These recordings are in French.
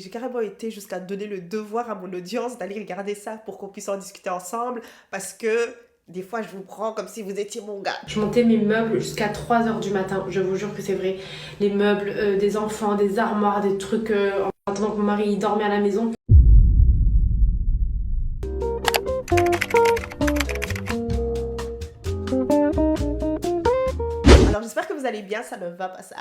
J'ai carrément été jusqu'à donner le devoir à mon audience d'aller regarder ça pour qu'on puisse en discuter ensemble parce que des fois je vous prends comme si vous étiez mon gars. Je montais mes meubles jusqu'à 3 heures du matin, je vous jure que c'est vrai. Les meubles, des enfants, des armoires, des trucs en attendant que mon mari dormait à la maison. Alors j'espère que vous allez bien, ça ne va pas, ça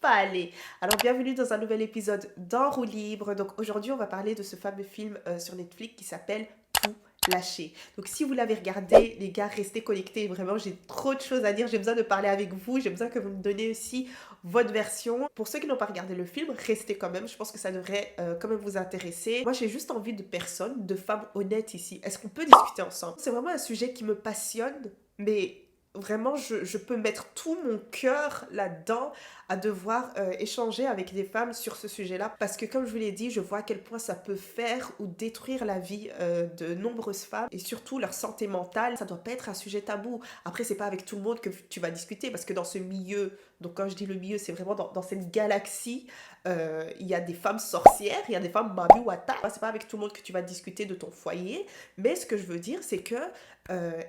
va aller. Alors bienvenue dans un nouvel épisode d'En roue libre. Donc aujourd'hui on va parler de ce fameux film sur Netflix qui s'appelle Tout lâcher. Donc si vous l'avez regardé, les gars, restez connectés. Vraiment, j'ai trop de choses à dire. J'ai besoin de parler avec vous. J'ai besoin que vous me donniez aussi votre version. Pour ceux qui n'ont pas regardé le film, restez quand même. Je pense que ça devrait quand même vous intéresser. Moi, j'ai juste envie de personnes, de femmes honnêtes ici. Est-ce qu'on peut discuter ensemble? C'est vraiment un sujet qui me passionne, mais vraiment, je peux mettre tout mon cœur là-dedans à devoir échanger avec des femmes sur ce sujet-là. Parce que comme je vous l'ai dit, je vois à quel point ça peut faire ou détruire la vie de nombreuses femmes et surtout leur santé mentale. Ça doit pas être un sujet tabou. Après, c'est pas avec tout le monde que tu vas discuter parce que dans ce milieu, donc quand je dis le milieu, c'est vraiment dans cette galaxie, il y a des femmes sorcières, il y a des femmes Mami Wata. C'est pas avec tout le monde que tu vas discuter de ton foyer. Mais ce que je veux dire, c'est que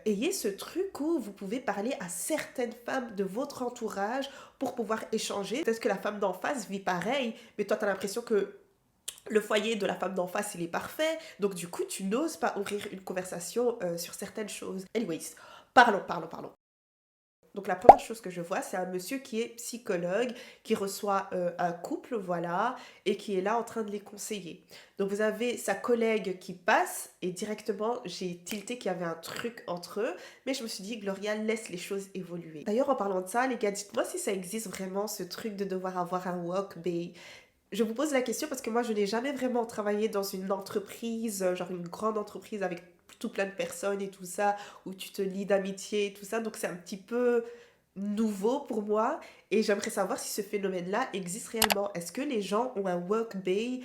ayez ce truc où vous pouvez parler à certaines femmes de votre entourage pour pouvoir échanger. Peut-être que la femme d'en face vit pareil, mais toi, tu as l'impression que le foyer de la femme d'en face, il est parfait. Donc, du coup, tu n'oses pas ouvrir une conversation sur certaines choses. Anyways, parlons. Donc la première chose que je vois, c'est un monsieur qui est psychologue, qui reçoit un couple, voilà, et qui est là en train de les conseiller. Donc vous avez sa collègue qui passe, et directement, j'ai tilté qu'il y avait un truc entre eux, mais je me suis dit, Gloria, laisse les choses évoluer. D'ailleurs, en parlant de ça, les gars, dites-moi si ça existe vraiment, ce truc de devoir avoir un walk bay. Je vous pose la question parce que moi, je n'ai jamais vraiment travaillé dans une entreprise, genre une grande entreprise avec tout plein de personnes et tout ça, où tu te lis d'amitié et tout ça. Donc, c'est un petit peu nouveau pour moi et j'aimerais savoir si ce phénomène-là existe réellement. Est-ce que les gens ont un work bay,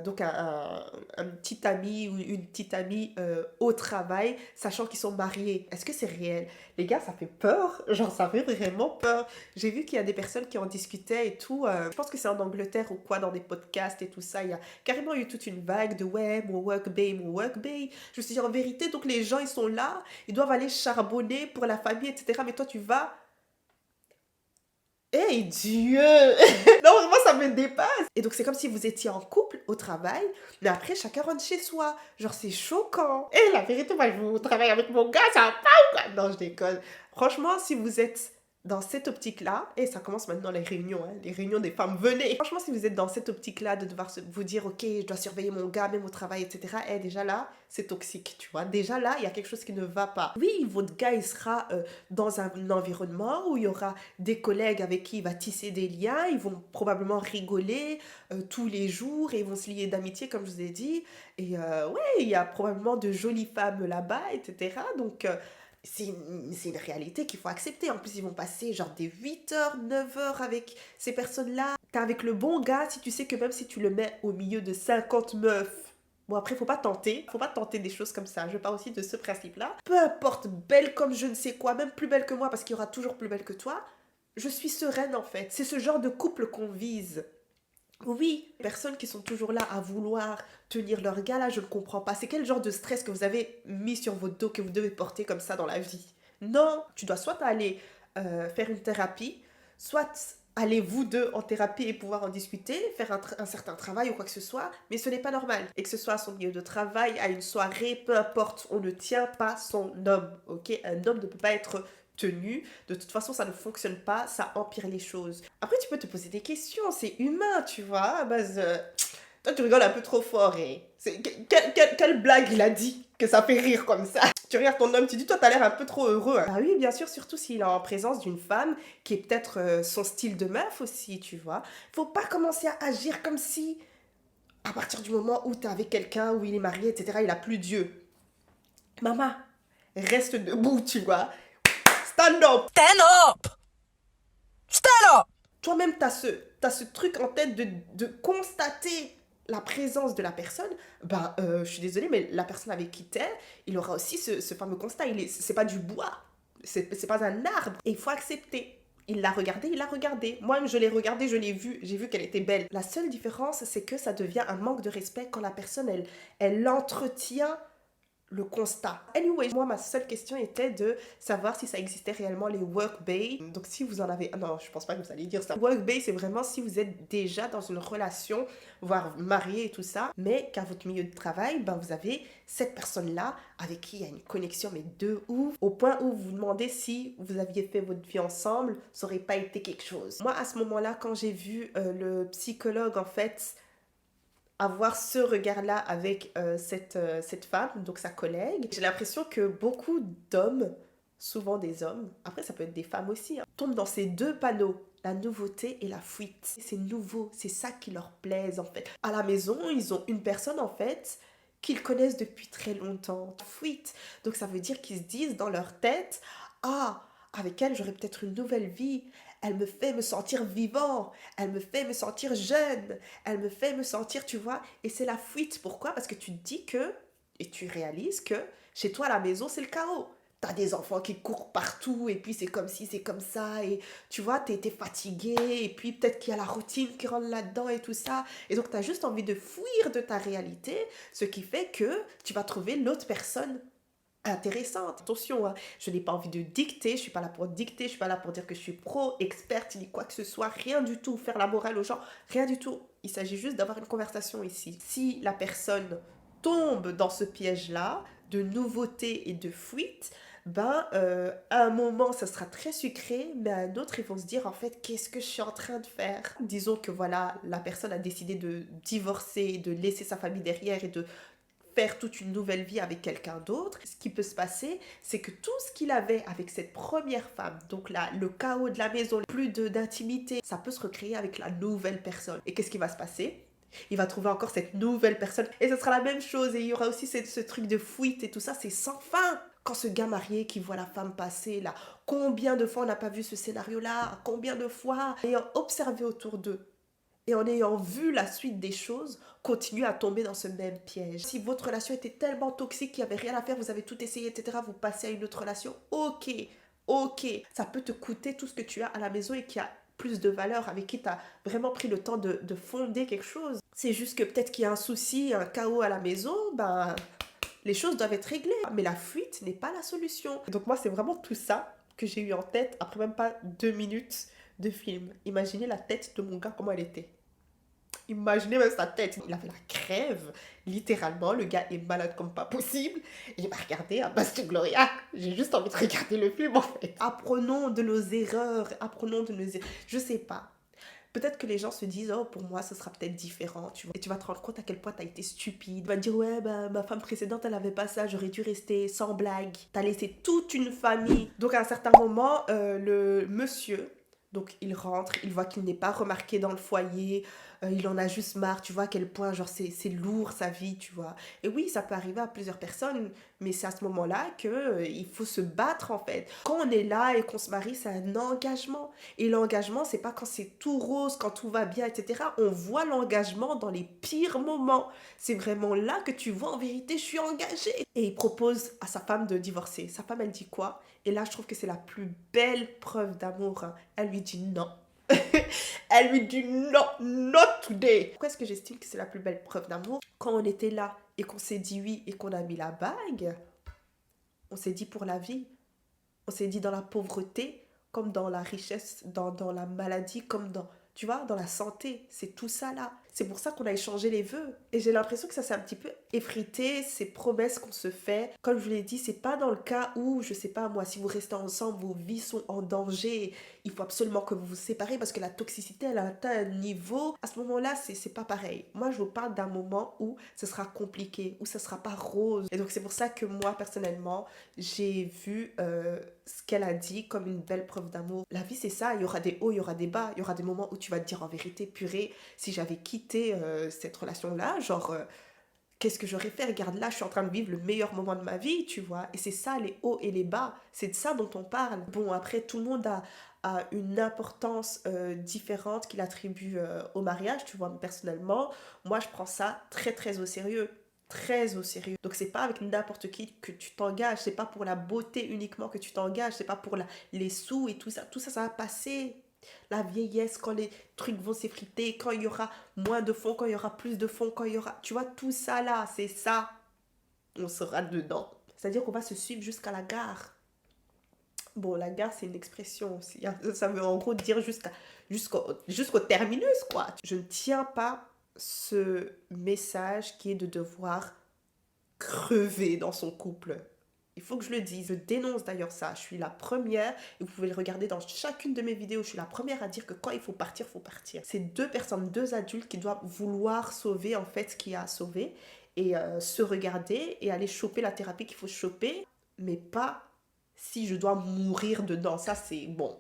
donc un petit ami ou une petite amie au travail, sachant qu'ils sont mariés? Est-ce que c'est réel? Les gars, ça fait peur, genre ça fait vraiment peur. J'ai vu qu'il y a des personnes qui en discutaient et tout. Je pense que c'est en Angleterre ou quoi, dans des podcasts et tout ça. Il y a carrément eu toute une vague de ouais, mon work bay, mon work bay. Je me suis dit en vérité, donc les gens ils sont là, ils doivent aller charbonner pour la famille, etc. Mais toi tu vas. Hey Dieu! Non, vraiment, ça me dépasse! Et donc, c'est comme si vous étiez en couple au travail, mais après, chacun rentre chez soi. Genre, c'est choquant. Et la vérité, moi, je travaille avec mon gars, ça va pas ou quoi? Non, je déconne. Franchement, si vous êtes dans cette optique-là, et ça commence maintenant les réunions, hein, les réunions des femmes, venez! Franchement, si vous êtes dans cette optique-là de devoir vous dire, ok, je dois surveiller mon gars, même au travail, etc., et déjà là, c'est toxique, tu vois. Déjà là, il y a quelque chose qui ne va pas. Oui, votre gars, il sera dans un environnement où il y aura des collègues avec qui il va tisser des liens, ils vont probablement rigoler tous les jours et ils vont se lier d'amitié comme je vous ai dit. Et ouais, il y a probablement de jolies femmes là-bas, etc. Donc c'est une réalité qu'il faut accepter. En plus, ils vont passer genre des 8 heures, 9 heures avec ces personnes-là. T'es avec le bon gars si tu sais que même si tu le mets au milieu de 50 meufs, bon, après, faut pas tenter des choses comme ça. Je pars aussi de ce principe-là. Peu importe, belle comme je ne sais quoi, même plus belle que moi, parce qu'il y aura toujours plus belle que toi, je suis sereine en fait. C'est ce genre de couple qu'on vise. Oui, les personnes qui sont toujours là à vouloir tenir leur gars, là, je ne comprends pas. C'est quel genre de stress que vous avez mis sur votre dos que vous devez porter comme ça dans la vie? Non, tu dois soit aller faire une thérapie, soit aller vous deux en thérapie et pouvoir en discuter, faire un certain travail ou quoi que ce soit, mais ce n'est pas normal. Et que ce soit à son milieu de travail, à une soirée, peu importe, on ne tient pas son homme, ok? Un homme ne peut pas être tenu. De toute façon, ça ne fonctionne pas, ça empire les choses. Après, tu peux te poser des questions, c'est humain, tu vois. À base, toi, tu rigoles un peu trop fort. Et quelle blague il a dit que ça fait rire comme ça? Tu regardes ton homme, tu dis, toi, t'as l'air un peu trop heureux, hein. Ah oui, bien sûr, surtout s'il est en présence d'une femme qui est peut-être son style de meuf aussi, tu vois. Faut pas commencer à agir comme si, à partir du moment où t'es avec quelqu'un, où il est marié, etc., il a plus Dieu. Maman, reste debout, tu vois. Stand up! Stand up! Stand up! Toi-même, t'as ce truc en tête de constater la présence de la personne. Ben, je suis désolée, mais la personne avec qui t'es, il aura aussi ce fameux constat. C'est pas du bois, c'est pas un arbre. Et il faut accepter. Il l'a regardée, il l'a regardée. Moi, je l'ai regardée, je l'ai vue, j'ai vu qu'elle était belle. La seule différence, c'est que ça devient un manque de respect quand la personne, elle entretient le constat. Anyway, moi, ma seule question était de savoir si ça existait réellement les work bay. Donc, si vous en avez... Ah non, je pense pas que vous allez dire ça. Work bay, c'est vraiment si vous êtes déjà dans une relation, voire marié et tout ça, mais qu'à votre milieu de travail, ben, vous avez cette personne-là avec qui il y a une connexion, mais de ouf, au point où vous vous demandez si vous aviez fait votre vie ensemble, ça aurait pas été quelque chose. Moi, à ce moment-là, quand j'ai vu le psychologue, en fait, avoir ce regard-là avec cette femme, donc sa collègue. J'ai l'impression que beaucoup d'hommes, souvent des hommes, après ça peut être des femmes aussi, hein, tombent dans ces deux panneaux, la nouveauté et la fuite. C'est nouveau, c'est ça qui leur plaise en fait. À la maison, ils ont une personne en fait qu'ils connaissent depuis très longtemps. Fuite. Donc ça veut dire qu'ils se disent dans leur tête, ah, avec elle j'aurai peut-être une nouvelle vie. Elle me fait me sentir vivant, elle me fait me sentir jeune, elle me fait me sentir, tu vois, et c'est la fuite. Pourquoi? Parce que tu te dis que, et tu réalises que chez toi à la maison, c'est le chaos. T'as des enfants qui courent partout, et puis c'est comme ci, c'est comme ça, et tu vois, t'es fatigué, et puis peut-être qu'il y a la routine qui rentre là-dedans et tout ça. Et donc t'as juste envie de fuir de ta réalité, ce qui fait que tu vas trouver l'autre personne intéressante. Attention, hein, je n'ai pas envie de dicter, je suis pas là pour dicter, je suis pas là pour dire que je suis pro-experte, ni quoi que ce soit, rien du tout, faire la morale aux gens, rien du tout. Il s'agit juste d'avoir une conversation ici. Si la personne tombe dans ce piège-là, de nouveauté et de fuite, ben, à un moment, ça sera très sucré, mais à un autre, ils vont se dire, en fait, qu'est-ce que je suis en train de faire? Disons que voilà, la personne a décidé de divorcer, de laisser sa famille derrière et de faire toute une nouvelle vie avec quelqu'un d'autre. Ce qui peut se passer, c'est que tout ce qu'il avait avec cette première femme, donc là, le chaos de la maison, plus d'intimité, ça peut se recréer avec la nouvelle personne. Et qu'est-ce qui va se passer? Il va trouver encore cette nouvelle personne et ce sera la même chose et il y aura aussi ce truc de fuite et tout ça, c'est sans fin. Quand ce gars marié qui voit la femme passer là, combien de fois on n'a pas vu ce scénario-là? Combien de fois? Ayant observé autour d'eux et en ayant vu la suite des choses, continuez à tomber dans ce même piège. Si votre relation était tellement toxique qu'il n'y avait rien à faire, vous avez tout essayé, etc., vous passez à une autre relation, ok, ça peut te coûter tout ce que tu as à la maison et qui a plus de valeur, avec qui tu as vraiment pris le temps de fonder quelque chose. C'est juste que peut-être qu'il y a un souci, un chaos à la maison, ben, les choses doivent être réglées. Mais la fuite n'est pas la solution. Donc moi, c'est vraiment tout ça que j'ai eu en tête après même pas 2 minutes de film. Imaginez la tête de mon gars, comment elle était. Imaginez même sa tête. Il avait la crève, littéralement. Le gars est malade comme pas possible. Et il m'a regardé à base de Gloria. J'ai juste envie de regarder le film en fait. Apprenons de nos erreurs. Apprenons de nos erreurs. Je sais pas. Peut-être que les gens se disent, oh, pour moi, ce sera peut-être différent, tu vois. Et tu vas te rendre compte à quel point t'as été stupide. Tu vas te dire, ouais, bah, ma femme précédente, elle avait pas ça, j'aurais dû rester sans blague. T'as laissé toute une famille. Donc, à un certain moment, le monsieur, donc il rentre, il voit qu'il n'est pas remarqué dans le foyer, il en a juste marre, tu vois à quel point, genre, c'est lourd sa vie, tu vois. Et oui, ça peut arriver à plusieurs personnes, mais c'est à ce moment-là que il faut se battre, en fait. Quand on est là et qu'on se marie, c'est un engagement. Et l'engagement, c'est pas quand c'est tout rose, quand tout va bien, etc. On voit l'engagement dans les pires moments. C'est vraiment là que tu vois, en vérité, je suis engagée. Et il propose à sa femme de divorcer. Sa femme, elle dit quoi? Et là, je trouve que c'est la plus belle preuve d'amour, hein. Elle lui dit non. Elle lui dit non, not today. Pourquoi est-ce que j'estime que c'est la plus belle preuve d'amour? Quand on était là et qu'on s'est dit oui et qu'on a mis la bague, on s'est dit pour la vie. On s'est dit dans la pauvreté, comme dans la richesse, dans la maladie, comme dans, tu vois, dans la santé. C'est tout ça là. C'est pour ça qu'on a échangé les vœux. Et j'ai l'impression que ça s'est un petit peu effrité, ces promesses qu'on se fait. Comme je vous l'ai dit, c'est pas dans le cas où, je sais pas moi, si vous restez ensemble, vos vies sont en danger, il faut absolument que vous vous séparez parce que la toxicité, elle a atteint un niveau. À ce moment-là, c'est pas pareil. Moi, je vous parle d'un moment où ce sera compliqué, où ce sera pas rose. Et donc, c'est pour ça que moi, personnellement, j'ai vu ce qu'elle a dit comme une belle preuve d'amour. La vie, c'est ça. Il y aura des hauts, il y aura des bas. Il y aura des moments où tu vas te dire en vérité, purée, si j'avais quitté cette relation-là, genre, qu'est-ce que j'aurais fait? Regarde là, je suis en train de vivre le meilleur moment de ma vie, tu vois. Et c'est ça, les hauts et les bas. C'est de ça dont on parle. Bon, après, tout le monde a une importance différente qu'il attribue au mariage, tu vois. Mais personnellement, moi, je prends ça très, très au sérieux. très au sérieux. Donc c'est pas avec n'importe qui que tu t'engages, c'est pas pour la beauté uniquement que tu t'engages, c'est pas pour les sous et tout ça, ça va passer. La vieillesse, quand les trucs vont s'effriter, quand il y aura moins de fonds, quand il y aura plus de fonds, quand il y aura... Tu vois, tout ça là, c'est ça. On sera dedans. C'est-à-dire qu'on va se suivre jusqu'à la gare. Bon, la gare, c'est une expression aussi, hein. Ça veut en gros dire jusqu'au terminus, quoi. Je ne tiens pas ce message qui est de devoir crever dans son couple. Il faut que je le dise. Je dénonce d'ailleurs ça. Je suis la première, et vous pouvez le regarder dans chacune de mes vidéos, je suis la première à dire que quand il faut partir, il faut partir. C'est deux personnes, deux adultes qui doivent vouloir sauver en fait ce qu'il y a à sauver et se regarder et aller choper la thérapie qu'il faut choper, mais pas si je dois mourir dedans. Ça, c'est bon.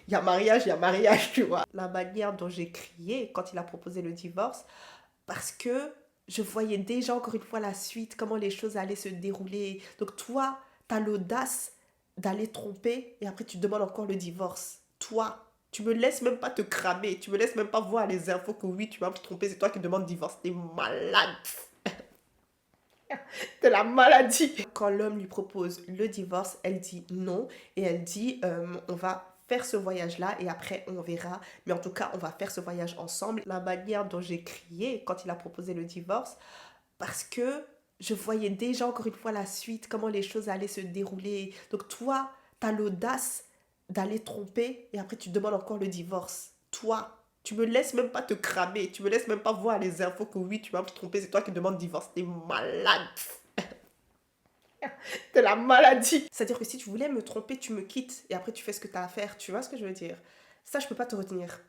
Il y a mariage, tu vois. La manière dont j'ai crié quand il a proposé le divorce, parce que je voyais déjà encore une fois la suite, comment les choses allaient se dérouler. Donc toi, tu as l'audace d'aller tromper et après tu demandes encore le divorce. Toi, tu me laisses même pas te cramer, tu me laisses même pas voir les infos que oui, tu vas me tromper, c'est toi qui demandes divorce. T'es malade. C'est la maladie. Quand l'homme lui propose le divorce, elle dit non et elle dit on va faire ce voyage-là et après on verra. Mais en tout cas, on va faire ce voyage ensemble. La manière dont j'ai crié quand il a proposé le divorce, parce que je voyais déjà encore une fois la suite, comment les choses allaient se dérouler. Donc toi, tu as l'audace d'aller tromper et après tu demandes encore le divorce. Toi, tu me laisses même pas te cramer, tu me laisses même pas voir les infos que oui, tu vas me tromper, c'est toi qui demandes divorce. T'es malade. C'est la maladie. C'est-à-dire que si tu voulais me tromper, tu me quittes et après tu fais ce que tu as à faire. Tu vois ce que je veux dire? Ça, je peux pas te retenir.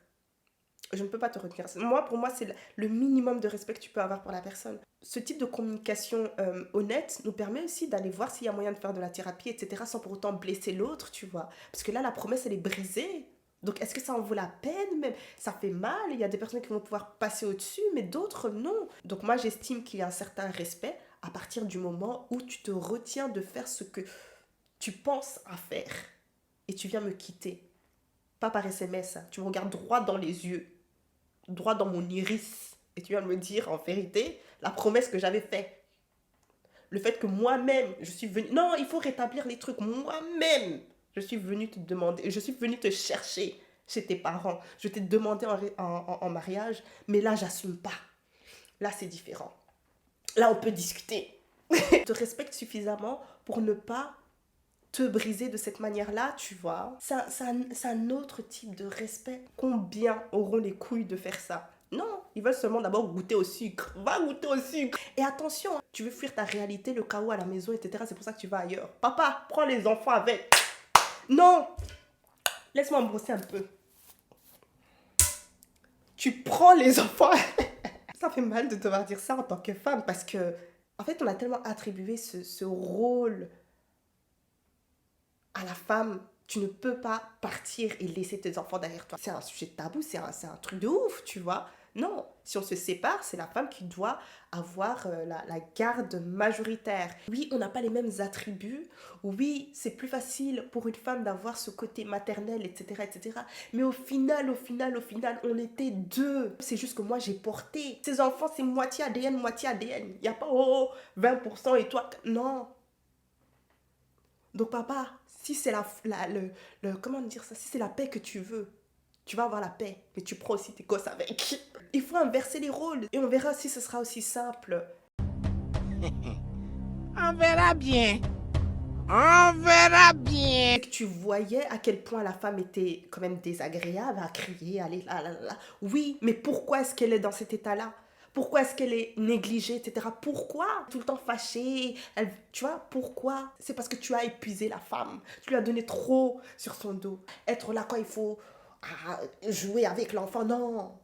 Je ne peux pas te retenir. Moi, pour moi, c'est le minimum de respect que tu peux avoir pour la personne. Ce type de communication honnête nous permet aussi d'aller voir s'il y a moyen de faire de la thérapie, etc., sans pour autant blesser l'autre, tu vois. Parce que là, la promesse, elle est brisée. Donc, est-ce que ça en vaut la peine même? Ça fait mal, il y a des personnes qui vont pouvoir passer au-dessus, mais d'autres, non. Donc, moi, j'estime qu'il y a un certain respect à partir du moment où tu te retiens de faire ce que tu penses à faire. Et tu viens me quitter. Pas par SMS, hein. Tu me regardes droit dans les yeux, droit dans mon iris, et tu viens me dire en vérité la promesse que j'avais faite. Le fait que moi-même, je suis venue... Non, il faut rétablir les trucs. Moi-même, je suis venue te demander, je suis venue te chercher chez tes parents. Je t'ai demandé en mariage, mais là, j'assume pas. Là, c'est différent. Là, on peut discuter. Je te respecte suffisamment pour ne pas te briser de cette manière-là, tu vois. C'est un autre type de respect. Combien auront les couilles de faire ça? Non, ils veulent seulement d'abord goûter au sucre. Va goûter au sucre. Et attention, tu veux fuir ta réalité, le chaos à la maison, etc. C'est pour ça que tu vas ailleurs. Papa, prends les enfants avec. Non, laisse-moi me brosser un peu. Tu prends les enfants. Ça fait mal de devoir dire ça en tant que femme parce que, en fait, on a tellement attribué ce rôle à la femme. Tu ne peux pas partir et laisser tes enfants derrière toi. C'est un sujet tabou, c'est un truc de ouf, tu vois. Non, si on se sépare, c'est la femme qui doit avoir la garde majoritaire. Oui, on n'a pas les mêmes attributs. Oui, c'est plus facile pour une femme d'avoir ce côté maternel, etc., etc. Mais au final, on était deux. C'est juste que moi, j'ai porté. Ces enfants, c'est moitié ADN, moitié ADN. Il n'y a pas, 20% et toi. Non. Donc, papa, si c'est comment dire ça, si c'est la paix que tu veux, tu vas avoir la paix, mais tu prends aussi tes gosses avec. Il faut inverser les rôles et on verra si ce sera aussi simple. On verra bien. On verra bien. Et que tu voyais à quel point la femme était quand même désagréable à crier, aller là. Oui, mais pourquoi est-ce qu'elle est dans cet état-là? Pourquoi est-ce qu'elle est négligée, etc. Pourquoi? Tout le temps fâchée. Tu vois, pourquoi? C'est parce que tu as épuisé la femme. Tu lui as donné trop sur son dos. Être là quand il faut jouer avec l'enfant, non.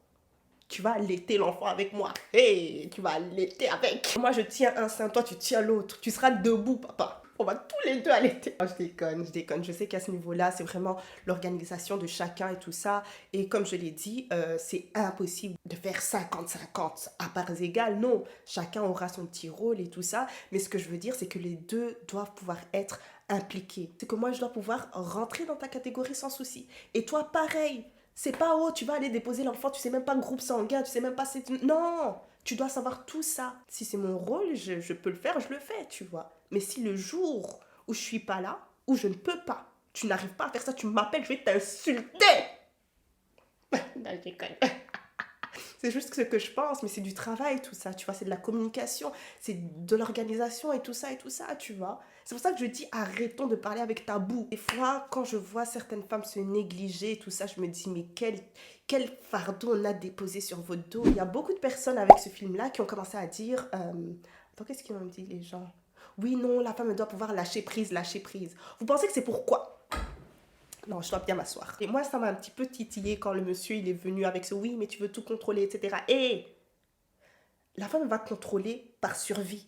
Tu vas allaiter l'enfant avec moi. Hey, tu vas allaiter avec. Moi, je tiens un sein, toi, tu tiens l'autre. Tu seras debout, papa. On va tous les deux allaiter. Oh, je déconne. Je sais qu'à ce niveau-là, c'est vraiment l'organisation de chacun et tout ça. Et comme je l'ai dit, c'est impossible de faire 50-50 à parts égales. Non, chacun aura son petit rôle et tout ça. Mais ce que je veux dire, c'est que les deux doivent pouvoir être impliqués. C'est que moi, je dois pouvoir rentrer dans ta catégorie sans souci. Et toi, pareil. C'est pas, oh, tu vas aller déposer l'enfant, tu sais même pas le groupe sanguin, tu sais même pas c'est... Non, tu dois savoir tout ça. Si c'est mon rôle, je peux le faire, je le fais, tu vois. Mais si le jour où je suis pas là, où je ne peux pas, tu n'arrives pas à faire ça, tu m'appelles, je vais t'insulter. Non, je déconne. C'est juste ce que je pense, mais c'est du travail tout ça, tu vois, c'est de la communication, c'est de l'organisation et tout ça, tu vois. C'est pour ça que je dis arrêtons de parler avec tabou. Des fois, quand je vois certaines femmes se négliger et tout ça, je me dis mais quel fardeau on a déposé sur votre dos. Il y a beaucoup de personnes avec ce film-là qui ont commencé à dire... Attends, qu'est-ce qu'ils ont dit les gens? Oui, non, la femme doit pouvoir lâcher prise, lâcher prise. Vous pensez que c'est pourquoi? Non, je dois bien m'asseoir. Et moi, ça m'a un petit peu titillé quand le monsieur, il est venu avec ce oui, mais tu veux tout contrôler, etc. Et la femme va contrôler par survie.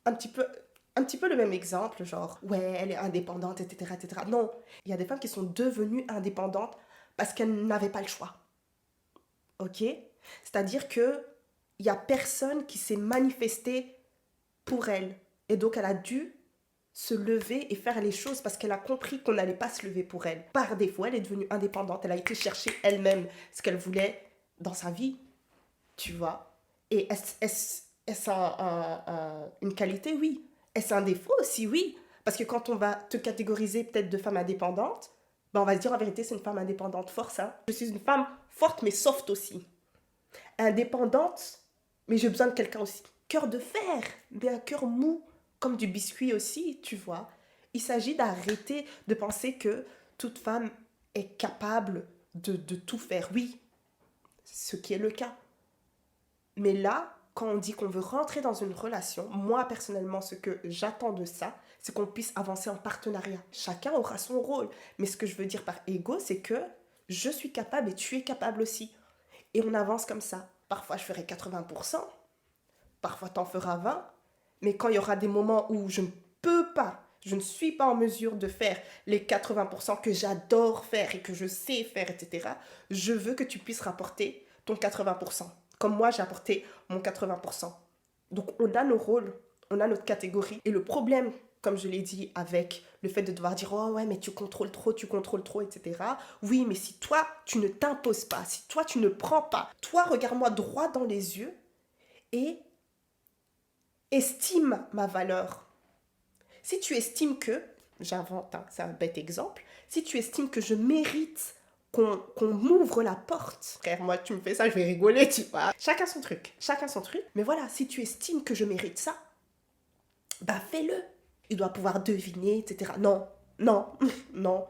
Un petit peu le même exemple, genre, ouais, elle est indépendante, etc., etc. Non, il y a des femmes qui sont devenues indépendantes parce qu'elles n'avaient pas le choix. Ok? C'est-à-dire que il y a personne qui s'est manifesté pour elle. Et donc, elle a dû se lever et faire les choses parce qu'elle a compris qu'on n'allait pas se lever pour elle. Par défaut, elle est devenue indépendante. Elle a été chercher elle-même ce qu'elle voulait dans sa vie, tu vois. Et est-ce une qualité? Oui. Est-ce un défaut aussi? Oui. Parce que quand on va te catégoriser peut-être de femme indépendante, ben on va se dire en vérité, c'est une femme indépendante force. Hein. Je suis une femme forte mais soft aussi. Indépendante, mais j'ai besoin de quelqu'un aussi. Cœur de fer, mais un cœur mou, comme du biscuit aussi, tu vois. Il s'agit d'arrêter de penser que toute femme est capable de tout faire. Oui, ce qui est le cas. Mais là, quand on dit qu'on veut rentrer dans une relation, moi personnellement, ce que j'attends de ça, c'est qu'on puisse avancer en partenariat. Chacun aura son rôle. Mais ce que je veux dire par ego, c'est que je suis capable et tu es capable aussi. Et on avance comme ça. Parfois, je ferai 80%, parfois, t'en feras 20%, mais quand il y aura des moments où je ne peux pas, je ne suis pas en mesure de faire les 80% que j'adore faire et que je sais faire, etc., je veux que tu puisses rapporter ton 80%, comme moi, j'ai apporté mon 80%. Donc, on a nos rôles, on a notre catégorie. Et le problème, comme je l'ai dit, avec le fait de devoir dire « Oh ouais, mais tu contrôles trop, etc. » Oui, mais si toi, tu ne t'imposes pas, si toi, tu ne prends pas, toi, regarde-moi droit dans les yeux et estime ma valeur. Si tu estimes que, j'invente, hein, c'est un bête exemple, si tu estimes que je mérite qu'on m'ouvre la porte, frère, moi, tu me fais ça, je vais rigoler, tu vois. Chacun son truc. Mais voilà, si tu estimes que je mérite ça, bah fais-le. Il doit pouvoir deviner, etc. Non, non.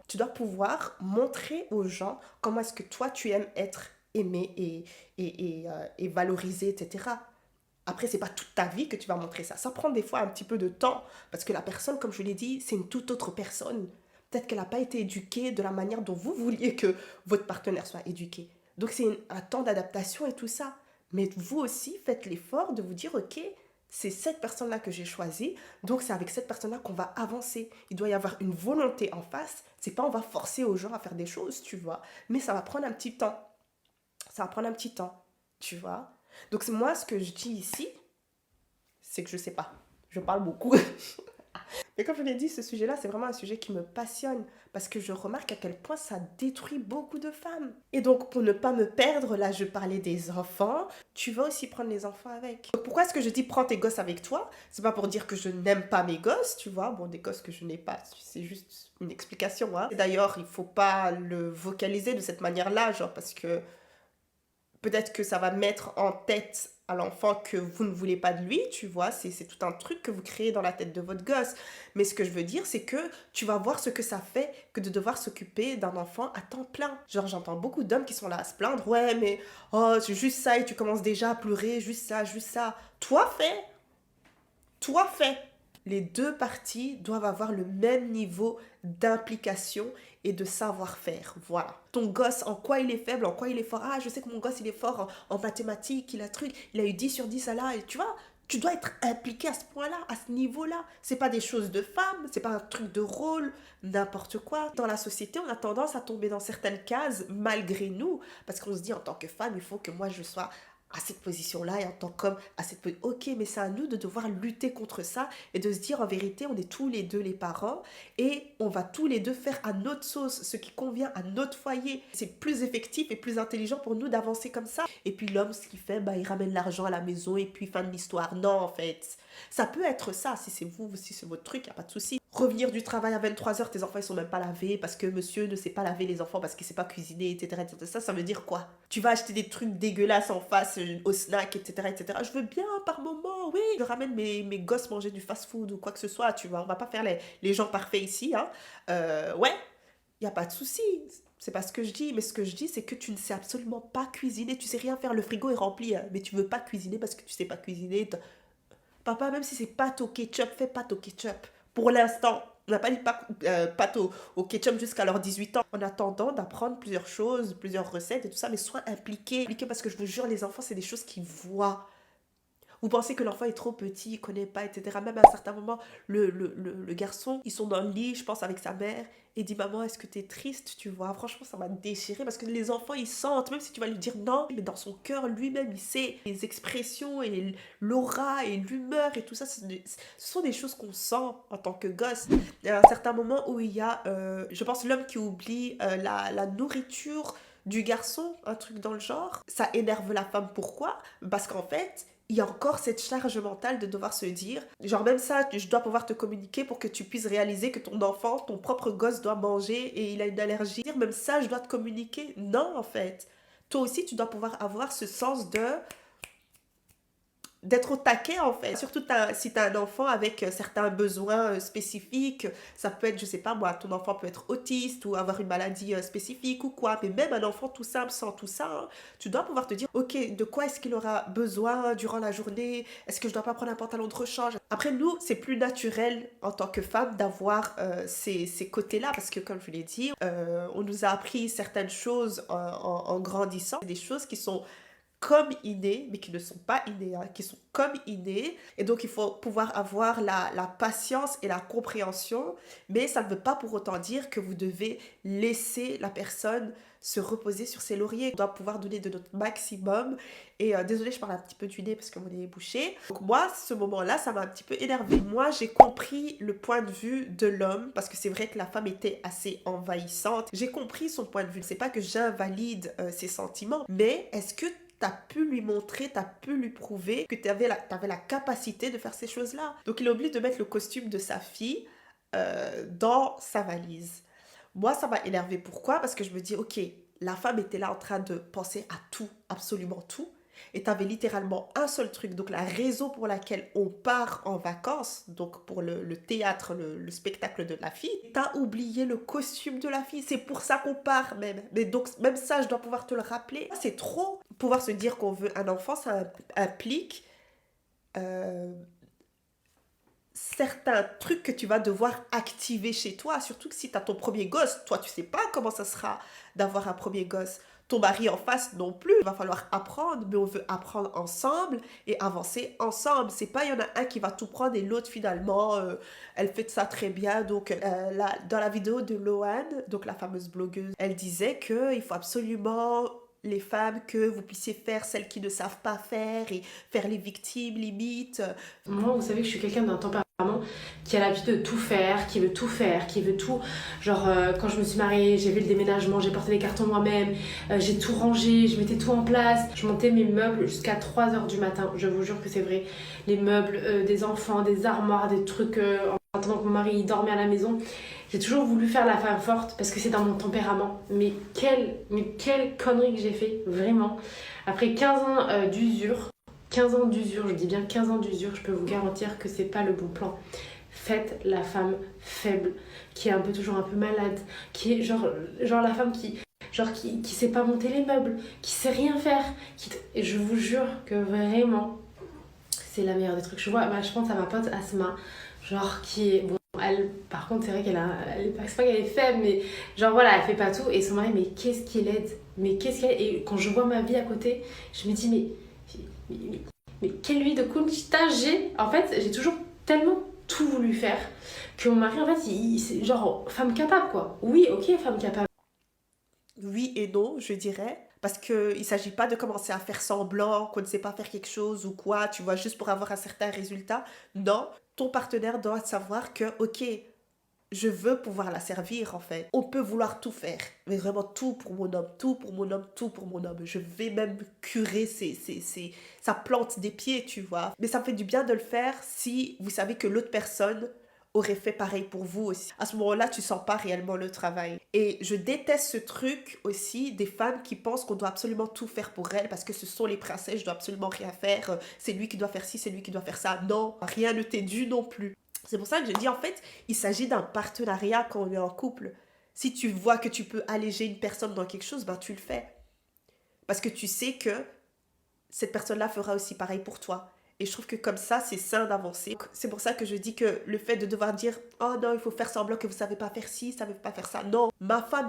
Tu dois pouvoir montrer aux gens comment est-ce que toi, tu aimes être aimé et valorisé, etc. Après, c'est pas toute ta vie que tu vas montrer ça. Ça prend des fois un petit peu de temps parce que la personne, comme je l'ai dit, c'est une toute autre personne. Peut-être qu'elle n'a pas été éduquée de la manière dont vous vouliez que votre partenaire soit éduqué. Donc, c'est un temps d'adaptation et tout ça. Mais vous aussi, faites l'effort de vous dire, ok, c'est cette personne-là que j'ai choisie, donc c'est avec cette personne-là qu'on va avancer. Il doit y avoir une volonté en face. C'est pas on va forcer aux gens à faire des choses, tu vois. Mais ça va prendre un petit temps. Tu vois. Donc moi, ce que je dis ici, c'est que je sais pas. Je parle beaucoup. Mais comme je l'ai dit, ce sujet-là, c'est vraiment un sujet qui me passionne parce que je remarque à quel point ça détruit beaucoup de femmes. Et donc, pour ne pas me perdre, là, je parlais des enfants. Tu vas aussi prendre les enfants avec. Donc, pourquoi est-ce que je dis prends tes gosses avec toi? C'est pas pour dire que je n'aime pas mes gosses, tu vois. Bon, des gosses que je n'ai pas, c'est juste une explication, hein. Et d'ailleurs, il faut pas le vocaliser de cette manière-là, genre, parce que peut-être que ça va mettre en tête à l'enfant que vous ne voulez pas de lui, tu vois, c'est tout un truc que vous créez dans la tête de votre gosse. Mais ce que je veux dire, c'est que tu vas voir ce que ça fait que de devoir s'occuper d'un enfant à temps plein. Genre, j'entends beaucoup d'hommes qui sont là à se plaindre, ouais, mais oh, c'est juste ça et tu commences déjà à pleurer, juste ça. Toi, fais. Les deux parties doivent avoir le même niveau d'implication et de savoir-faire. Voilà. Ton gosse, en quoi il est faible, en quoi il est fort. Ah, je sais que mon gosse, il est fort en mathématiques, il a eu 10 sur 10 à là. Et tu vois, tu dois être impliqué à ce point-là, à ce niveau-là. C'est pas des choses de femme, c'est pas un truc de rôle, n'importe quoi. Dans la société, on a tendance à tomber dans certaines cases malgré nous. Parce qu'on se dit, en tant que femme, il faut que moi, je sois à cette position-là et en tant qu'homme à cette position. Ok, mais c'est à nous de devoir lutter contre ça et de se dire en vérité, on est tous les deux les parents et on va tous les deux faire à notre sauce ce qui convient à notre foyer. C'est plus effectif et plus intelligent pour nous d'avancer comme ça. Et puis l'homme, ce qu'il fait, il ramène l'argent à la maison et puis fin de l'histoire. Non, en fait. Ça peut être ça, si c'est vous, si c'est votre truc, il n'y a pas de souci. Revenir du travail à 23h, tes enfants ils sont même pas lavés parce que monsieur ne sait pas laver les enfants parce qu'il sait pas cuisiner, etc., etc. Ça veut dire quoi? Tu vas acheter des trucs dégueulasses en face au snack, etc., etc. Je veux bien par moment, oui, je ramène mes gosses manger du fast-food ou quoi que ce soit, tu vois. On va pas faire les gens parfaits ici, hein. Ouais, il n'y a pas de souci. C'est pas ce que je dis, mais ce que je dis, c'est que tu ne sais absolument pas cuisiner. Tu sais rien faire, le frigo est rempli, hein, mais tu veux pas cuisiner parce que tu sais pas cuisiner. Papa, même si c'est pâte au ketchup, fais pâte au ketchup. Pour l'instant, on n'a pas dit pâte au ketchup jusqu'à leurs 18 ans. En attendant d'apprendre plusieurs choses, plusieurs recettes et tout ça, mais sois impliqué. Impliqué parce que je vous jure, les enfants, c'est des choses qu'ils voient. Vous pensez que l'enfant est trop petit, il connaît pas, etc. Même à un certain moment, le garçon, ils sont dans le lit, je pense, avec sa mère, et dit, maman, est-ce que t'es triste, tu vois? Franchement, ça m'a déchiré parce que les enfants, ils sentent, même si tu vas lui dire non, mais dans son cœur, lui-même, il sait les expressions et l'aura et l'humeur et tout ça, ce sont des choses qu'on sent en tant que gosse. Il y a un certain moment où il y a, je pense, l'homme qui oublie la nourriture du garçon, un truc dans le genre. Ça énerve la femme, pourquoi? Parce qu'en fait, il y a encore cette charge mentale de devoir se dire, genre même ça, je dois pouvoir te communiquer pour que tu puisses réaliser que ton enfant, ton propre gosse doit manger et il a une allergie. Même ça, je dois te communiquer. Non, en fait. Toi aussi, tu dois pouvoir avoir ce sens d'être au taquet en fait. Surtout si tu as un enfant avec certains besoins spécifiques, ça peut être, je sais pas moi, ton enfant peut être autiste ou avoir une maladie spécifique ou quoi, mais même un enfant tout simple sans tout ça, hein, tu dois pouvoir te dire, ok, de quoi est-ce qu'il aura besoin durant la journée? Est-ce que je dois pas prendre un pantalon de rechange? Après nous, c'est plus naturel en tant que femme d'avoir ces côtés-là, parce que comme je l'ai dit, on nous a appris certaines choses en grandissant, des choses qui sont comme innés, mais qui ne sont pas innés, hein, qui sont comme innés. Et donc, il faut pouvoir avoir la patience et la compréhension, mais ça ne veut pas pour autant dire que vous devez laisser la personne se reposer sur ses lauriers. On doit pouvoir donner de notre maximum. Et désolée, je parle un petit peu du nez parce que mon nez est bouché. Donc moi, ce moment-là, ça m'a un petit peu énervée. Moi, j'ai compris le point de vue de l'homme, parce que c'est vrai que la femme était assez envahissante. J'ai compris son point de vue. C'est pas que j'invalide ses sentiments, mais est-ce que t'as pu lui montrer, t'as pu lui prouver que t'avais la capacité de faire ces choses-là. Donc il est obligé de mettre le costume de sa fille dans sa valise. Moi, ça m'a énervé. Pourquoi? Parce que je me dis, ok, la femme était là en train de penser à tout, absolument tout. Et t'avais littéralement un seul truc. Donc la raison pour laquelle on part en vacances, donc pour le théâtre, le spectacle de la fille, t'as oublié le costume de la fille. C'est pour ça qu'on part même. Mais donc même ça, je dois pouvoir te le rappeler. C'est trop. Pouvoir se dire qu'on veut un enfant, ça implique certains trucs que tu vas devoir activer chez toi. Surtout que si tu as ton premier gosse, toi tu sais pas comment ça sera d'avoir un premier gosse. Ton mari en face non plus. Il va falloir apprendre, mais on veut apprendre ensemble et avancer ensemble. C'est pas il y en a un qui va tout prendre et l'autre finalement elle fait ça très bien. Donc dans la vidéo de Lohan, donc la fameuse blogueuse, elle disait que il faut absolument les femmes, que vous puissiez faire celles qui ne savent pas faire et faire les victimes limite. Moi, vous savez que je suis quelqu'un d'un tempérament qui a l'habitude de tout faire, qui veut tout. Genre, quand je me suis mariée, j'ai fait le déménagement, j'ai porté les cartons moi-même, j'ai tout rangé, je mettais tout en place. Je montais mes meubles jusqu'à 3h du matin, je vous jure que c'est vrai. Les meubles des enfants, des armoires, des trucs en attendant que mon mari dormait à la maison. J'ai toujours voulu faire la femme forte parce que c'est dans mon tempérament. Mais quelle connerie que j'ai fait, vraiment. Après 15 ans d'usure, je dis bien 15 ans d'usure, je peux vous garantir que c'est pas le bon plan. Faites la femme faible, qui est toujours un peu malade, qui est genre la femme qui sait pas monter les meubles, qui sait rien faire. Et je vous jure que vraiment, c'est la meilleure des trucs. Je pense à ma pote Asma, genre qui est... Bon, elle, par contre, c'est vrai c'est pas qu'elle est faible, mais genre voilà, elle fait pas tout. Et son mari, mais qu'est-ce qu'il aide? Et quand je vois ma vie à côté, je me dis, mais quelle vie de Conchita j'ai. En fait, j'ai toujours tellement tout voulu faire que mon mari, en fait, c'est genre femme capable, quoi. Oui, ok, femme capable. Oui et non, je dirais. Parce qu'il ne s'agit pas de commencer à faire semblant qu'on ne sait pas faire quelque chose ou quoi, tu vois, juste pour avoir un certain résultat. Non, ton partenaire doit savoir que, ok, je veux pouvoir la servir en fait. On peut vouloir tout faire, mais vraiment tout pour mon homme, tout pour mon homme, tout pour mon homme. Je vais même curer sa plante des pieds, tu vois. Mais ça me fait du bien de le faire si vous savez que l'autre personne aurait fait pareil pour vous aussi. À ce moment-là, tu sens pas réellement le travail. Et je déteste ce truc aussi des femmes qui pensent qu'on doit absolument tout faire pour elles parce que ce sont les princesses, je dois absolument rien faire. C'est lui qui doit faire ci, c'est lui qui doit faire ça. Non, rien ne t'est dû non plus. C'est pour ça que je dis en fait, il s'agit d'un partenariat quand on est en couple. Si tu vois que tu peux alléger une personne dans quelque chose, ben tu le fais. Parce que tu sais que cette personne-là fera aussi pareil pour toi. Et je trouve que comme ça, c'est sain d'avancer. C'est pour ça que je dis que le fait de devoir dire « Oh non, il faut faire semblant que vous ne savez pas faire ci, vous ne savez pas faire ça. » Non, ma femme,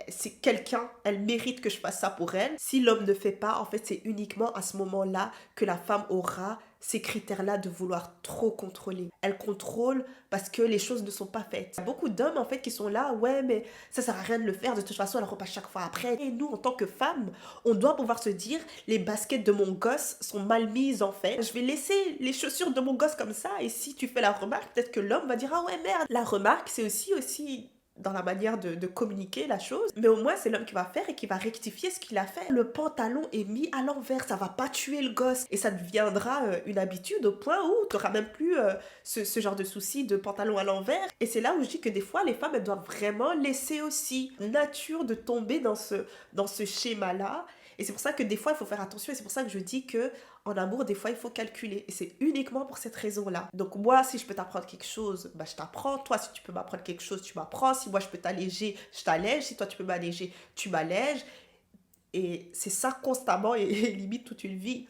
c'est quelqu'un, elle mérite que je fasse ça pour elle. Si l'homme ne fait pas, en fait, c'est uniquement à ce moment-là que la femme aura ces critères-là de vouloir trop contrôler. Elle contrôle parce que les choses ne sont pas faites. Il y a beaucoup d'hommes, en fait, qui sont là « Ouais, mais ça sert à rien de le faire. De toute façon, elle repasse chaque fois après. » Et nous, en tant que femmes, on doit pouvoir se dire « Les baskets de mon gosse sont mal mises, en fait. Je vais laisser les chaussures de mon gosse comme ça. Et si tu fais la remarque, peut-être que l'homme va dire « Ah ouais, merde. » La remarque, c'est aussi dans la manière de communiquer la chose. Mais au moins, c'est l'homme qui va faire et qui va rectifier ce qu'il a fait. Le pantalon est mis à l'envers. Ça va pas tuer le gosse. Et ça deviendra une habitude au point où tu n'auras même plus ce genre de souci de pantalon à l'envers. Et c'est là où je dis que des fois, les femmes, elles doivent vraiment laisser aussi nature de tomber dans ce schéma-là. Et c'est pour ça que des fois, il faut faire attention. Et c'est pour ça que je dis que en amour, des fois, il faut calculer. Et c'est uniquement pour cette raison-là. Donc moi, si je peux t'apprendre quelque chose, bah, je t'apprends. Toi, si tu peux m'apprendre quelque chose, tu m'apprends. Si moi, je peux t'alléger, je t'allège. Si toi, tu peux m'alléger, tu m'allèges. Et c'est ça constamment et limite toute une vie.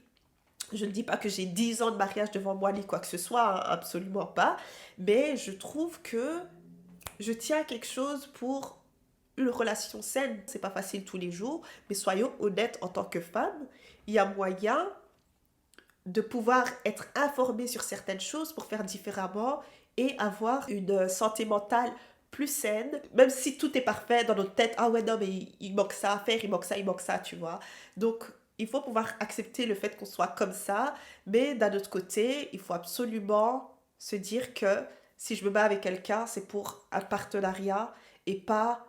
Je ne dis pas que j'ai 10 ans de mariage devant moi ni quoi que ce soit, hein, absolument pas. Mais je trouve que je tiens à quelque chose pour une relation saine. C'est pas facile tous les jours, mais soyons honnêtes en tant que femme, il y a moyen de pouvoir être informé sur certaines choses pour faire différemment et avoir une santé mentale plus saine, même si tout est parfait dans notre tête. Ah ouais, non, mais il manque ça à faire, il manque ça, tu vois. Donc, il faut pouvoir accepter le fait qu'on soit comme ça, mais d'un autre côté, il faut absolument se dire que si je me mets avec quelqu'un, c'est pour un partenariat et pas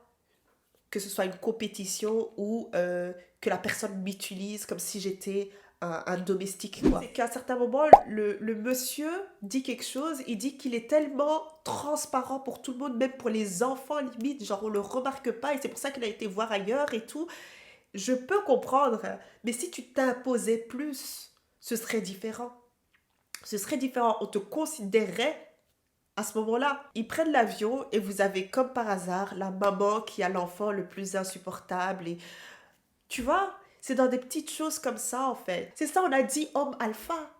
que ce soit une compétition ou que la personne m'utilise comme si j'étais un domestique, quoi. C'est qu'à un certain moment, le monsieur dit quelque chose, il dit qu'il est tellement transparent pour tout le monde, même pour les enfants limite, genre on le remarque pas et c'est pour ça qu'il a été voir ailleurs et tout. Je peux comprendre, mais si tu t'imposais plus, ce serait différent. Ce serait différent, on te considérerait à ce moment-là. Ils prennent l'avion et vous avez comme par hasard la maman qui a l'enfant le plus insupportable et tu vois, c'est dans des petites choses comme ça, en fait. C'est ça, on a dit homme alpha.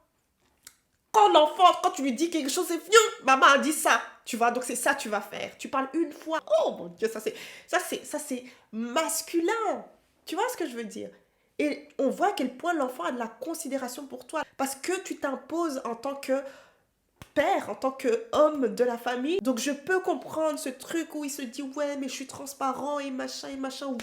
Quand l'enfant, quand tu lui dis quelque chose, c'est vieux, maman a dit ça. Tu vois, donc c'est ça que tu vas faire. Tu parles une fois. Oh mon Dieu, ça c'est masculin. Tu vois ce que je veux dire? Et on voit à quel point l'enfant a de la considération pour toi. Parce que tu t'imposes en tant que père, en tant qu'homme de la famille. Donc je peux comprendre ce truc où il se dit ouais mais je suis transparent et machin.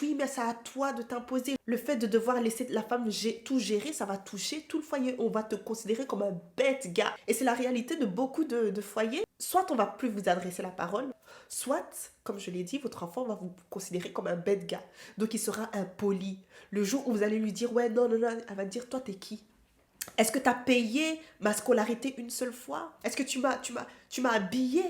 Oui mais c'est à toi de t'imposer. Le fait de devoir laisser la femme tout gérer, ça va toucher tout le foyer. On va te considérer comme un bête gars. Et c'est la réalité de beaucoup de foyers. Soit on va plus vous adresser la parole, soit, comme je l'ai dit, votre enfant va vous considérer comme un bête gars. Donc il sera impoli. Le jour où vous allez lui dire ouais non, elle va te dire toi t'es qui? Est-ce que tu as payé ma scolarité une seule fois? Est-ce que tu m'as habillé?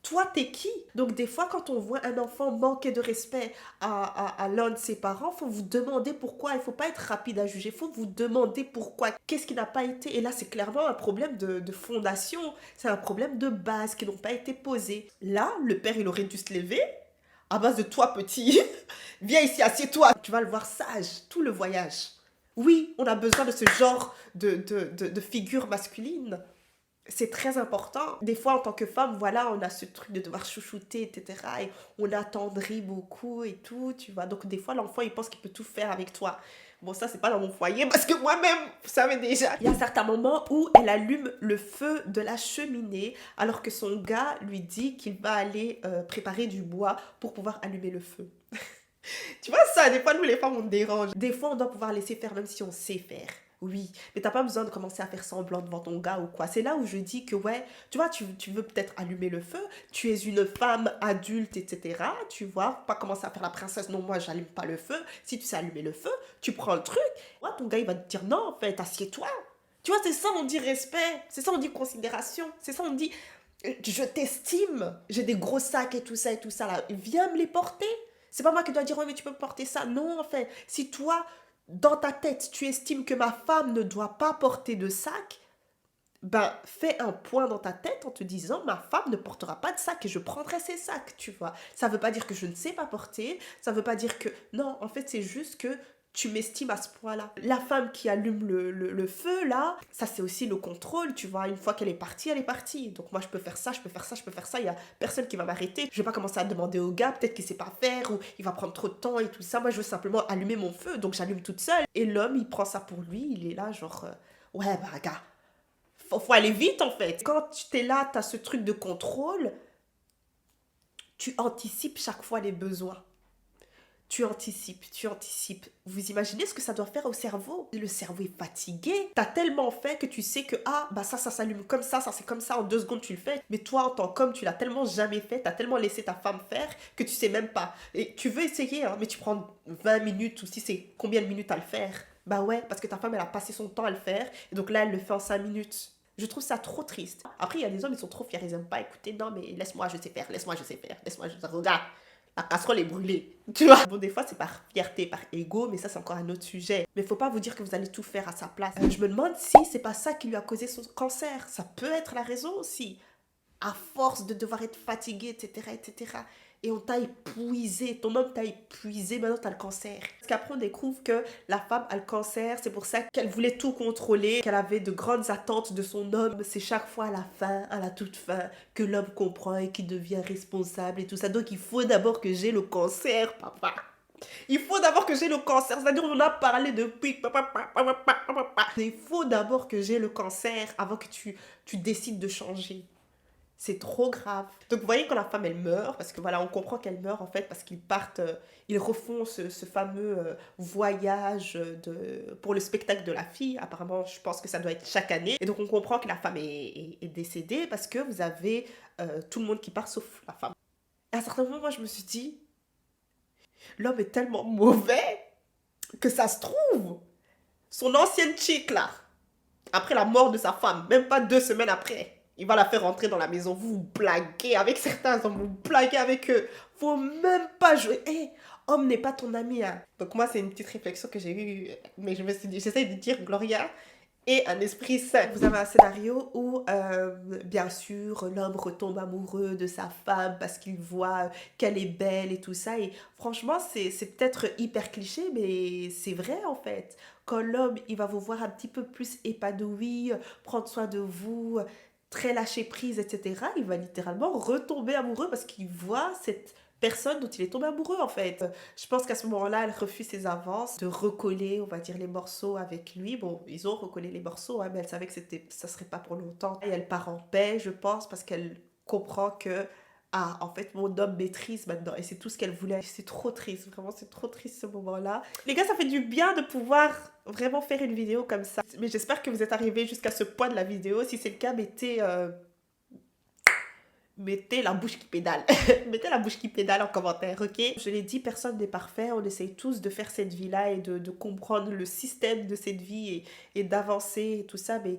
Toi, t'es qui? Donc, des fois, quand on voit un enfant manquer de respect à l'un de ses parents, il faut vous demander pourquoi. Il ne faut pas être rapide à juger. Il faut vous demander pourquoi. Qu'est-ce qui n'a pas été? Et là, c'est clairement un problème de fondation. C'est un problème de base qui n'ont pas été posés. Là, le père, il aurait dû se lever à base de toi, petit. Viens ici, assieds-toi. Tu vas le voir sage, tout le voyage. Oui, on a besoin de ce genre de figure masculine. C'est très important. Des fois, en tant que femme, voilà, on a ce truc de devoir chouchouter, etc. Et on attendrit beaucoup et tout, tu vois. Donc, des fois, l'enfant, il pense qu'il peut tout faire avec toi. Bon, ça, c'est pas dans mon foyer parce que moi-même, vous savez déjà. Il y a certains moments où elle allume le feu de la cheminée alors que son gars lui dit qu'il va aller préparer du bois pour pouvoir allumer le feu. Tu vois ça, des fois, nous, les femmes, on dérange. Des fois, on doit pouvoir laisser faire même si on sait faire. Oui, mais t'as pas besoin de commencer à faire semblant devant ton gars ou quoi. C'est là où je dis que, ouais, tu vois, tu veux peut-être allumer le feu, tu es une femme adulte, etc. Tu vois, pas commencer à faire la princesse, non, moi, j'allume pas le feu. Si tu sais allumer le feu, tu prends le truc. Ouais, ton gars, il va te dire non, en fait, assieds-toi. Tu vois, c'est ça, on dit respect. C'est ça, on dit considération. C'est ça, on dit, je t'estime. J'ai des gros sacs et tout ça, là. Viens me les porter. C'est pas moi qui dois dire, ouais, mais tu peux me porter ça. Non, en fait, si toi, dans ta tête, tu estimes que ma femme ne doit pas porter de sac, ben, fais un point dans ta tête en te disant, ma femme ne portera pas de sac et je prendrai ses sacs, tu vois. Ça veut pas dire que je ne sais pas porter, ça veut pas dire que... Non, en fait, c'est juste que tu m'estimes à ce point-là. La femme qui allume le feu, là, ça c'est aussi le contrôle, tu vois. Une fois qu'elle est partie, elle est partie. Donc moi, je peux faire ça, je peux faire ça, je peux faire ça. Il y a personne qui va m'arrêter. Je vais pas commencer à demander au gars, peut-être qu'il sait pas faire ou il va prendre trop de temps et tout ça. Moi, je veux simplement allumer mon feu, donc j'allume toute seule. Et l'homme, il prend ça pour lui, il est là, genre, ouais, bah, gars, faut aller vite en fait. Quand tu t'es là, tu as ce truc de contrôle, tu anticipes chaque fois les besoins. Tu anticipes, tu anticipes. Vous imaginez ce que ça doit faire au cerveau? Le cerveau est fatigué. T'as tellement fait que tu sais que, ah, bah ça s'allume comme ça c'est comme ça, en 2 secondes tu le fais. Mais toi, en tant qu'homme, tu l'as tellement jamais fait, t'as tellement laissé ta femme faire que tu sais même pas. Et tu veux essayer, hein, mais tu prends 20 minutes ou si c'est combien de minutes à le faire? Bah ouais, parce que ta femme, elle a passé son temps à le faire. Et donc là, elle le fait en 5 minutes. Je trouve ça trop triste. Après, il y a des hommes, ils sont trop fiers, ils aiment pas écouter. Non, mais laisse-moi, je sais faire, laisse-moi, je sais faire, laisse-moi, je sais faire. Regarde, la casserole est brûlée. Tu vois? Bon, des fois, c'est par fierté, par ego, mais ça, c'est encore un autre sujet. Mais faut pas vous dire que vous allez tout faire à sa place. Je me demande si c'est pas ça qui lui a causé son cancer. Ça peut être la raison aussi. À force de devoir être fatigué, etc., etc. Et on t'a épuisé, ton homme t'a épuisé, maintenant t'as le cancer. Parce qu'après on découvre que la femme a le cancer, c'est pour ça qu'elle voulait tout contrôler, qu'elle avait de grandes attentes de son homme. C'est chaque fois à la fin, à la toute fin, que l'homme comprend et qu'il devient responsable et tout ça. Donc il faut d'abord que j'ai le cancer, papa. Il faut d'abord que j'ai le cancer. C'est-à-dire, on en a parlé depuis. Il faut d'abord que j'ai le cancer avant que tu décides de changer. C'est trop grave. Donc vous voyez quand la femme elle meurt, parce que voilà, on comprend qu'elle meurt en fait, parce qu'ils partent, ils refont ce fameux voyage pour le spectacle de la fille. Apparemment, je pense que ça doit être chaque année. Et donc on comprend que la femme est décédée parce que vous avez tout le monde qui part sauf la femme. À un certain moment, moi je me suis dit, l'homme est tellement mauvais que ça se trouve, son ancienne chick là, après la mort de sa femme, même pas 2 semaines après, il va la faire rentrer dans la maison. Vous vous blaguez avec certains hommes, vous blaguez avec eux. Faut même pas jouer. Hé, homme n'est pas ton ami. Hein. Donc moi, c'est une petite réflexion que j'ai eue. Mais je me suis dit, j'essaie de dire Gloria et un esprit sain. Vous avez un scénario où, bien sûr, l'homme retombe amoureux de sa femme parce qu'il voit qu'elle est belle et tout ça. Et franchement, c'est peut-être hyper cliché, mais c'est vrai en fait. Quand l'homme, il va vous voir un petit peu plus épanoui, prendre soin de vous, très lâché prise, etc., il va littéralement retomber amoureux parce qu'il voit cette personne dont il est tombé amoureux en fait. Je pense qu'à ce moment-là, elle refuse ses avances de recoller, on va dire, les morceaux avec lui. Bon, ils ont recollé les morceaux, hein, mais elle savait que ça serait pas pour longtemps. Et elle part en paix, je pense, parce qu'elle comprend que ah, en fait, mon homme maîtrise maintenant. Et c'est tout ce qu'elle voulait. C'est trop triste, vraiment, c'est trop triste ce moment-là. Les gars, ça fait du bien de pouvoir vraiment faire une vidéo comme ça. Mais j'espère que vous êtes arrivés jusqu'à ce point de la vidéo. Si c'est le cas, mettez la bouche qui pédale. Mettez la bouche qui pédale en commentaire, ok? Je l'ai dit, personne n'est parfait. On essaye tous de faire cette vie-là et de comprendre le système de cette vie et d'avancer et tout ça. Mais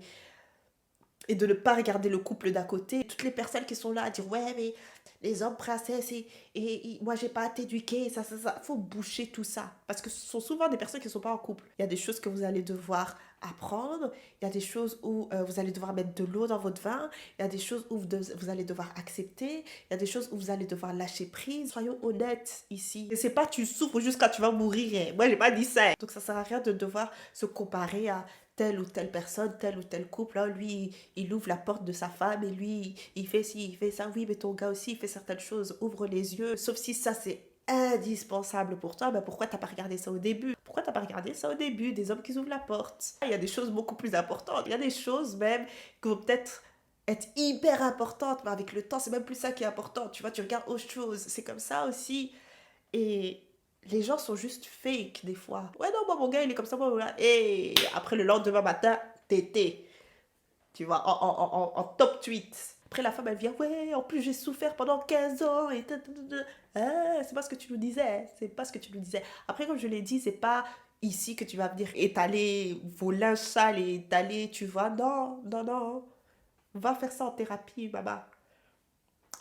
et de ne pas regarder le couple d'à côté. Toutes les personnes qui sont là à dire ouais mais les hommes princesses et moi j'ai pas été éduquée, ça. Faut boucher tout ça. Parce que ce sont souvent des personnes qui ne sont pas en couple. Il y a des choses que vous allez devoir apprendre, il y a des choses où vous allez devoir mettre de l'eau dans votre vin, il y a des choses où vous allez devoir accepter, il y a des choses où vous allez devoir lâcher prise. Soyons honnêtes ici. Et c'est pas tu souffres jusqu'à tu vas mourir. Moi j'ai pas dit ça. Donc ça sert à rien de devoir se comparer à telle ou telle personne, tel ou tel couple, hein, lui, il ouvre la porte de sa femme et lui, il fait ci, il fait ça. Oui, mais ton gars aussi, il fait certaines choses. Ouvre les yeux. Sauf si ça, c'est indispensable pour toi, ben pourquoi t'as pas regardé ça au début? Pourquoi t'as pas regardé ça au début? Des hommes qui ouvrent la porte. Il y a des choses beaucoup plus importantes. Il y a des choses même qui vont peut-être être hyper importantes, mais avec le temps, c'est même plus ça qui est important. Tu vois, tu regardes autre chose. C'est comme ça aussi. Et Les gens sont juste fake des fois. Ouais, non, moi, mon gars, il est comme ça, moi, voilà. Et après, le lendemain matin, tété. Tu vois, en top tweet. Après, la femme, elle vient, ouais, en plus, j'ai souffert pendant 15 ans. Et ah, c'est pas ce que tu nous disais. C'est pas ce que tu nous disais. Après, comme je l'ai dit, c'est pas ici que tu vas venir étaler vos linges sales et étaler, tu vois. Non, non, non. Va faire ça en thérapie, maman.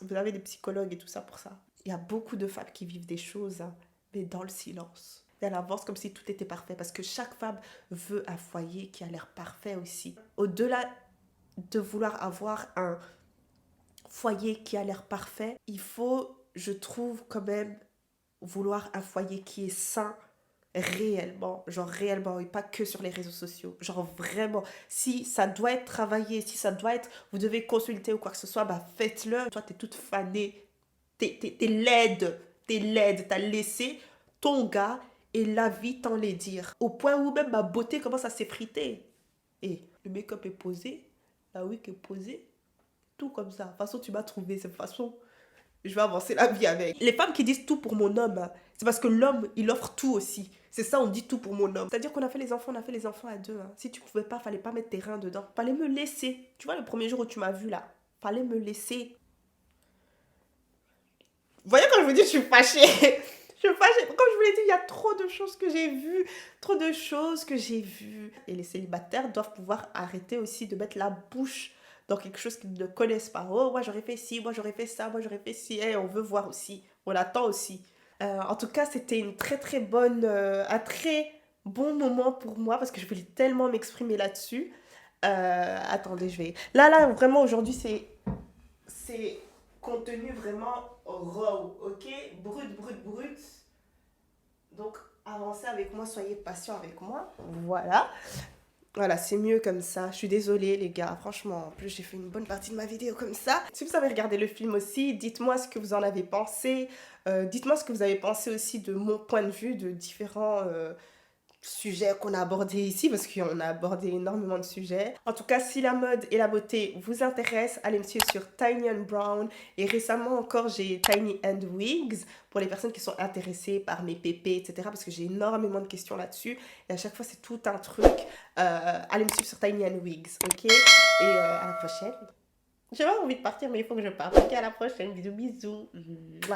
Vous avez des psychologues et tout ça pour ça. Il y a beaucoup de femmes qui vivent des choses, hein, mais dans le silence. Et elle avance comme si tout était parfait, parce que chaque femme veut un foyer qui a l'air parfait aussi. Au-delà de vouloir avoir un foyer qui a l'air parfait, il faut, je trouve, quand même vouloir un foyer qui est sain réellement, genre réellement, et pas que sur les réseaux sociaux, genre vraiment, si ça doit être travaillé, si ça doit être, vous devez consulter ou quoi que ce soit, bah faites-le. Toi, t'es toute fanée, t'es laide, t'as laissé ton gars et la vie t'enlaidir, au point où même ma beauté commence à s'effriter. Et le make-up est posé, la wig est posée, tout comme ça. De toute façon, tu m'as trouvé, cette façon je vais avancer la vie avec. Les femmes qui disent tout pour mon homme, hein, c'est parce que l'homme, il offre tout aussi. C'est ça, on dit tout pour mon homme. C'est-à-dire qu'on a fait les enfants, on a fait les enfants à deux. Hein. Si tu pouvais pas, fallait pas mettre tes reins dedans. Fallait me laisser. Tu vois, le premier jour où tu m'as vu là, fallait me laisser. Vous voyez quand je vous dis, je suis fâchée. Je suis fâchée. Comme je vous l'ai dit, il y a trop de choses que j'ai vues. Trop de choses que j'ai vues. Et les célibataires doivent pouvoir arrêter aussi de mettre la bouche dans quelque chose qu'ils ne connaissent pas. Oh, moi j'aurais fait ci, moi j'aurais fait ça, moi j'aurais fait ci. Hey, on veut voir aussi. On attend aussi. En tout cas, c'était une très très bonne, un très bon moment pour moi parce que je voulais tellement m'exprimer là-dessus. Attendez, je vais. Là, vraiment aujourd'hui, c'est contenu vraiment raw, ok? Brut. Donc, avancez avec moi, soyez patient avec moi. Voilà. Voilà, c'est mieux comme ça. Je suis désolée, les gars. Franchement, en plus, j'ai fait une bonne partie de ma vidéo comme ça. Si vous avez regardé le film aussi, dites-moi ce que vous en avez pensé. Dites-moi ce que vous avez pensé aussi de mon point de vue, de différents sujets qu'on a abordés ici, parce qu'on a abordé énormément de sujets. En tout cas, si la mode et la beauté vous intéressent, allez me suivre sur Tiny and Brown. Et récemment encore, j'ai Tiny and Wigs, pour les personnes qui sont intéressées par mes pépés, etc. Parce que j'ai énormément de questions là-dessus. Et à chaque fois, c'est tout un truc. Allez me suivre sur Tiny and Wigs, ok? Et à la prochaine. J'ai pas envie de partir, mais il faut que je parte. Ok, à la prochaine. Bisous. Mouah.